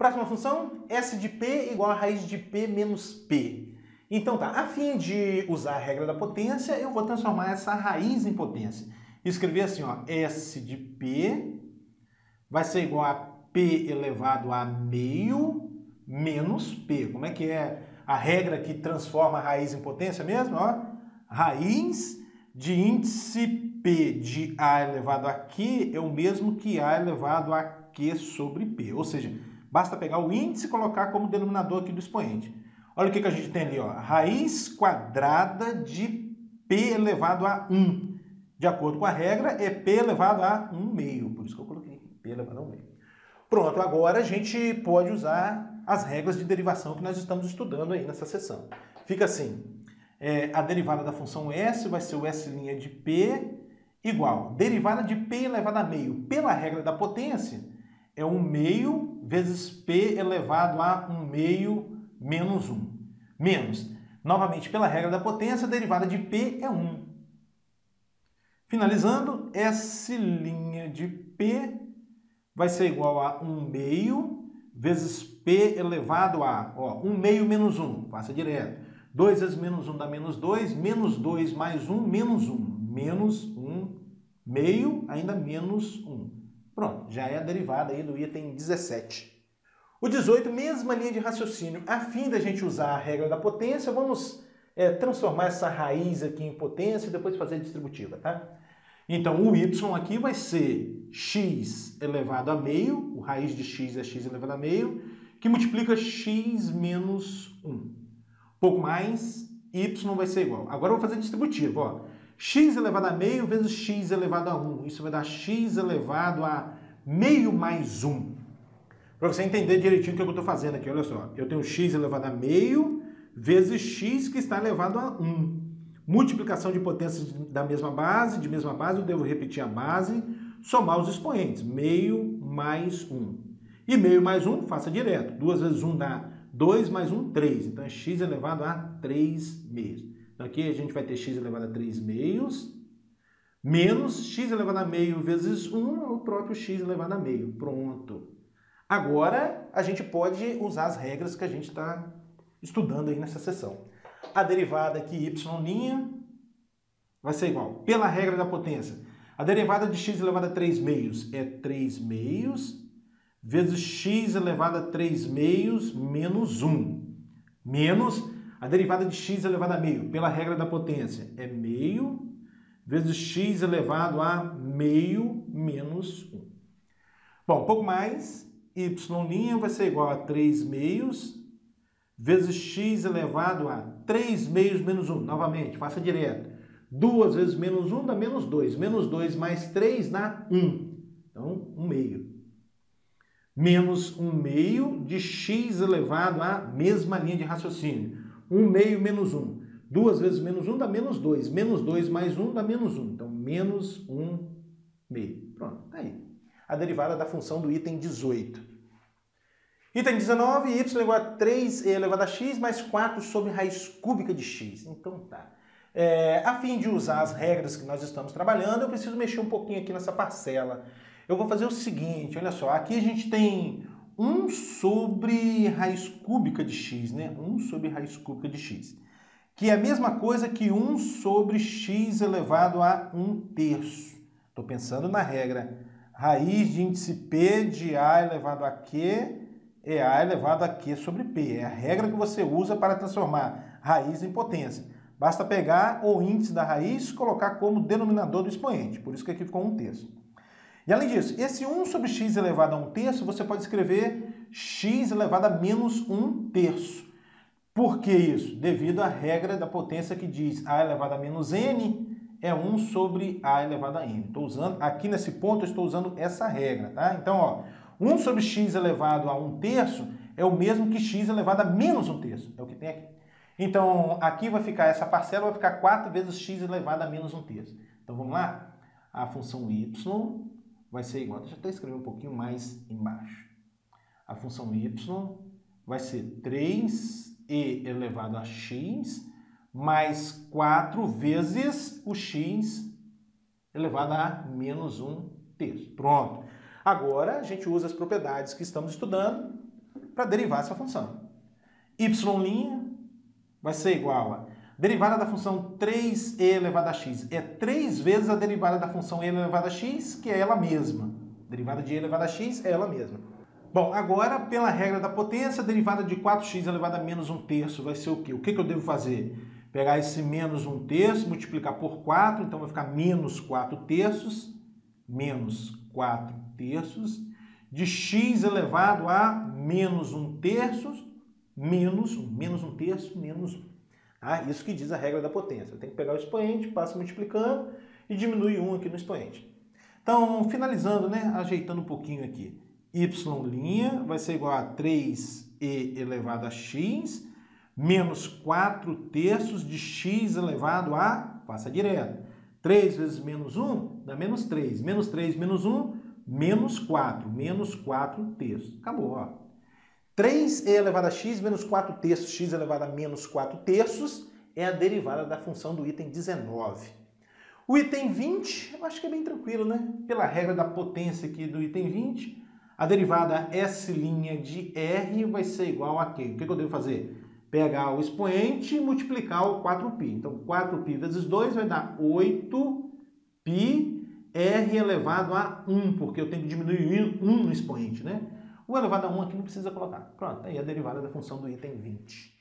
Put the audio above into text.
Próxima função, S de P igual a raiz de P menos P. Então tá, a fim de usar a regra da potência, eu vou transformar essa raiz em potência. Escrever assim, ó, S de P vai ser igual a P elevado a meio menos P. Como é que é a regra que transforma a raiz em potência mesmo? Ó, raiz de índice P de A elevado a Q é o mesmo que A elevado a Q sobre P. Ou seja, basta pegar o índice e colocar como denominador aqui do expoente. Olha o que a gente tem ali, ó. Raiz quadrada de P elevado a 1. De acordo com a regra, é P elevado a 1 meio. Por isso que eu coloquei aqui, P elevado a 1 meio. Pronto, agora a gente pode usar as regras de derivação que nós estamos estudando aí nessa sessão. Fica assim, a derivada da função S vai ser o S' de P igual derivada de P elevado a meio. Pela regra da potência, é 1 meio vezes P elevado a 1 meio menos 1. Menos, novamente, pela regra da potência, a derivada de P é 1. Finalizando, S' de P vai ser igual a 1 meio vezes P elevado a, 1 meio menos 1, passa direto. 2 vezes menos 1 dá menos 2, menos 2 mais 1, menos 1. Menos 1 meio, ainda menos 1. Pronto, já é a derivada aí do item 17. O 18, mesma linha de raciocínio. A fim da gente usar a regra da potência, vamos transformar essa raiz aqui em potência e depois fazer a distributiva, tá? Então, o y aqui vai ser x elevado a meio, o raiz de x é x elevado a meio, que multiplica x menos 1. Pouco mais, y vai ser igual. Agora eu vou fazer distributivo, ó. X elevado a meio vezes x elevado a 1. Isso vai dar x elevado a meio mais 1. Para você entender direitinho o que eu estou fazendo aqui, olha só. Eu tenho x elevado a meio vezes x que está elevado a 1. Multiplicação de potências da mesma base, eu devo repetir a base, somar os expoentes. Meio mais 1. E meio mais 1, faça direto. 2 vezes 1 dá 2, mais 1, 3. Então é x elevado a 3 meios. Então aqui a gente vai ter x elevado a 3 meios, menos x elevado a meio vezes 1 é o próprio x elevado a meio. Pronto. Agora a gente pode usar as regras que a gente está estudando aí nessa sessão. A derivada aqui, y' vai ser igual, pela regra da potência, a derivada de x elevado a 3 meios é 3 meios vezes x elevado a 3 meios menos 1. Menos a derivada de x elevado a meio, pela regra da potência, é meio vezes x elevado a meio menos 1. Bom, um pouco mais, y' vai ser igual a 3 meios vezes x elevado a 3 meios menos 1. Novamente, faça direto. 2 vezes menos 1 dá menos 2. Menos 2 mais 3 dá 1. Então, 1 meio. Menos 1 meio de x elevado à mesma linha de raciocínio. 1 meio menos 1. 2 vezes menos 1 dá menos 2. Menos 2 mais 1 dá menos 1. Então, menos 1 meio. Pronto, tá aí. A derivada da função do item 18. Item 19, y igual a 3e elevado a x mais 4 sobre raiz cúbica de x. Então tá. A fim de usar as regras que nós estamos trabalhando, eu preciso mexer um pouquinho aqui nessa parcela. Eu vou fazer o seguinte, olha só, aqui a gente tem 1 sobre raiz cúbica de x, né? 1 sobre raiz cúbica de x. Que é a mesma coisa que 1 sobre x elevado a 1/3. Estou pensando na regra. Raiz de índice P de A elevado a Q é A elevado a Q sobre P. É a regra que você usa para transformar raiz em potência. Basta pegar o índice da raiz e colocar como denominador do expoente. Por isso que aqui ficou 1/3. E além disso, esse 1 sobre x elevado a 1/3, você pode escrever x elevado a menos 1/3. Por que isso? Devido à regra da potência que diz A elevado a menos n é 1 sobre A elevado a n. Estou usando, aqui nesse ponto eu estou usando essa regra, tá? Então, ó, 1 sobre x elevado a 1/3 é o mesmo que x elevado a menos 1/3. É o que tem aqui. Então, aqui vai ficar, essa parcela vai ficar 4 vezes x elevado a menos 1/3. Então, vamos lá? A função y vai ser igual, deixa eu até escrever um pouquinho mais embaixo. A função y vai ser 3e elevado a x mais 4 vezes o x elevado a menos 1/3. Pronto. Agora, a gente usa as propriedades que estamos estudando para derivar essa função. Y' vai ser igual a derivada da função 3e elevado a x. É 3 vezes a derivada da função e elevado a x, que é ela mesma. Derivada de e elevado a x é ela mesma. Bom, agora, pela regra da potência, a derivada de 4x elevado a menos 1/3 vai ser o quê? O que eu devo fazer? Pegar esse menos 1/3, multiplicar por 4, então vai ficar menos 4/3, de x elevado a menos 1/3, menos 1. Ah, isso que diz a regra da potência. Tem que pegar o expoente, passa multiplicando e diminui 1 aqui no expoente. Então, finalizando, né, ajeitando um pouquinho aqui. Y' vai ser igual a 3e elevado a x, menos 4/3 de x elevado a, passa direto. 3 vezes menos 1 dá menos 3. Menos 3 menos 1, menos 4. Menos 4/3. Acabou, ó. 3e elevado a x menos 4/3, x elevado a menos 4/3 é a derivada da função do item 19. O item 20, eu acho que é bem tranquilo, né? Pela regra da potência aqui do item 20, a derivada S' de R vai ser igual a quê? O que eu devo fazer? Pegar o expoente e multiplicar o 4π. Então, 4π vezes 2 vai dar 8π R elevado a 1, porque eu tenho que diminuir 1 no expoente, né? O elevado a 1 aqui não precisa colocar. Pronto, aí a derivada da função do item 20.